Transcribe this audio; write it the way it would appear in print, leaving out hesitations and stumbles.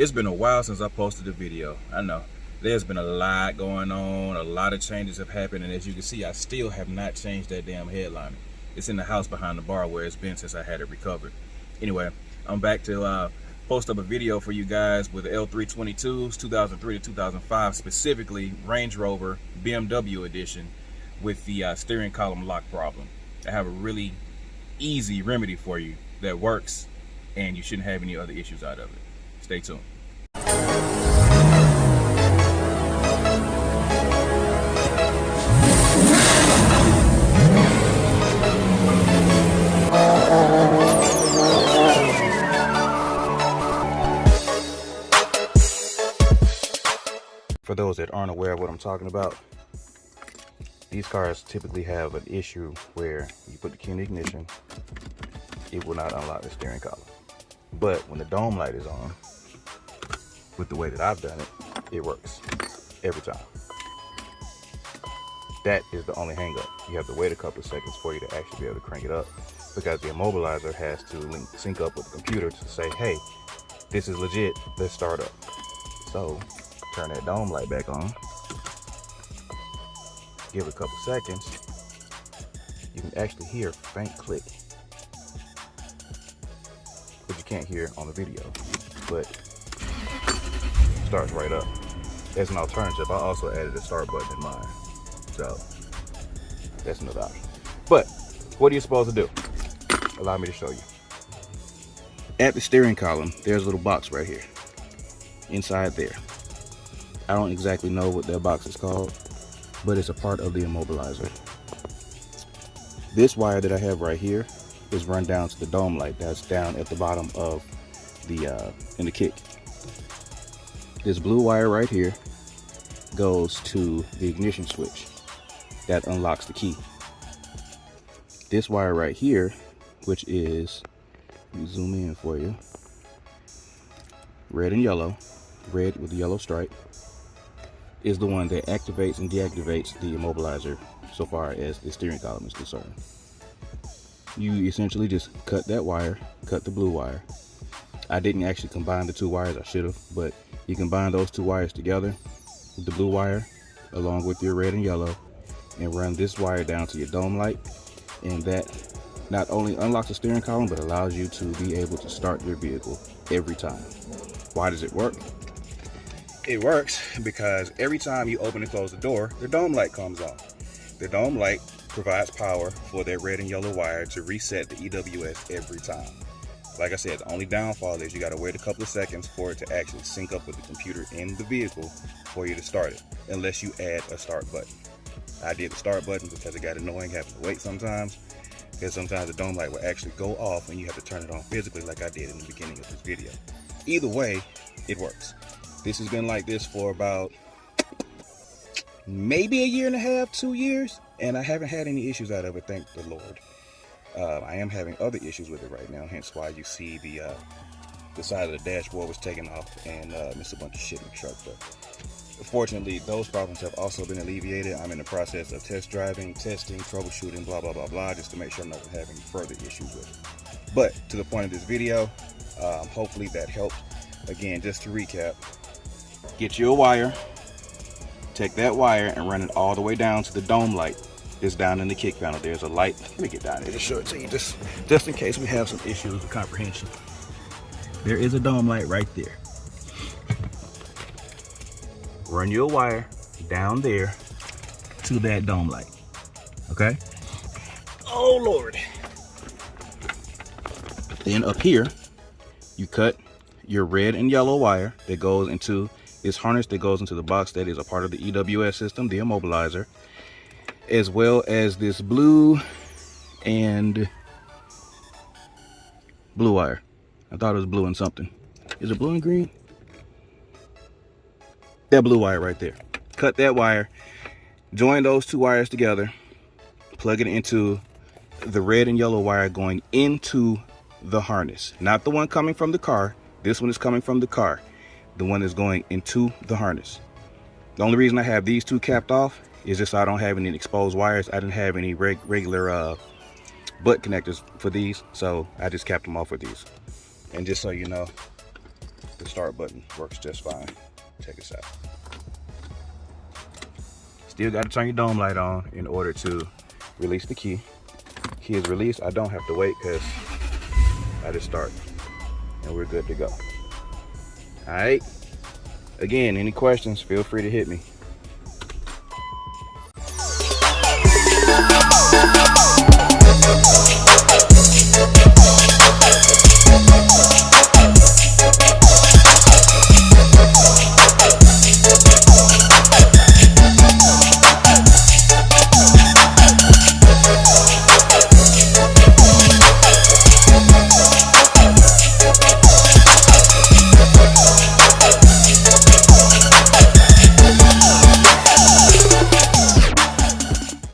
It's been a while since I posted a video. I know there's been a lot going on, a lot of changes have happened, and as you can see, I still have not changed that damn headliner. It's in the house behind the bar where it's been since I had it recovered. Anyway, I'm back to post up a video for you guys with the L322s, 2003 to 2005, specifically Range Rover BMW edition with the steering column lock problem. I have a really easy remedy for you that works, and you shouldn't have any other issues out of it. Stay tuned. For those that aren't aware of what I'm talking about, these cars typically have an issue where you put the key in the ignition, it will not unlock the steering column. But when the dome light is on, with the way that I've done it, it works every time. That is the only hang up. You have to wait a couple of seconds for you to actually be able to crank it up, because the immobilizer has to sync up with the computer to say, hey, this is legit, let's start up. So turn that dome light back on, give it a couple seconds, you can actually hear a faint click, but you can't hear on the video, but starts right up. As an alternative, I also added a start button in mine, so that's another option. But what are you supposed to do? Allow me to show you. At the steering column, there's a little box right here. Inside there, I don't exactly know what that box is called, but it's a part of the immobilizer. This wire that I have right here is run down to the dome light that's down at the bottom of the in the kick. This blue wire right here goes to the ignition switch that unlocks the key. This wire right here, which is, let me zoom in for you, red and yellow, red with the yellow stripe, is the one that activates and deactivates the immobilizer so far as the steering column is concerned. You essentially just cut that wire, cut the blue wire. I didn't actually combine the two wires, I should have, but you combine those two wires together, the blue wire along with your red and yellow, and run this wire down to your dome light, and that not only unlocks the steering column but allows you to be able to start your vehicle every time. Why does it work? It works because every time you open and close the door, the dome light comes on. The dome light provides power for that red and yellow wire to reset the EWS every time. Like I said, the only downfall is you got to wait a couple of seconds for it to actually sync up with the computer in the vehicle for you to start it, unless you add a start button. I did the start button because it got annoying having to wait sometimes, because sometimes the dome light will actually go off and you have to turn it on physically like I did in the beginning of this video. Either way, it works. This has been like this for about maybe a year and a half, 2 years, and I haven't had any issues out of it, thank the Lord. I am having other issues with it right now, hence why you see the side of the dashboard was taken off and missed a bunch of shit in the truck. But fortunately, those problems have also been alleviated. I'm in the process of test driving, testing, troubleshooting, blah, blah, blah, blah, just to make sure I'm not having further issues with it. But to the point of this video, hopefully that helped. Again, just to recap, get you a wire, take that wire and run it all the way down to the dome light. It's down in the kick panel. There's a light. Let me get down there to show it to you, just in case we have some issues with comprehension. There is a dome light right there. Run your wire down there to that dome light. Okay? Oh Lord. Then up here, you cut your red and yellow wire that goes into this harness that goes into the box that is a part of the EWS system, the immobilizer, as well as this blue and blue wire. I thought it was blue and something. Is it blue and green? That blue wire right there. Cut that wire, join those two wires together, plug it into the red and yellow wire going into the harness. Not the one coming from the car. This one is coming from the car. The one is going into the harness. The only reason I have these two capped off is just so I don't have any exposed wires. I didn't have any regular butt connectors for these, so I just capped them off with these. And just so you know, the start button works just fine. Check this out. Still got to turn your dome light on in order to release the key. Key is released. I don't have to wait because I just start and we're good to go. All right. Again, any questions, feel free to hit me.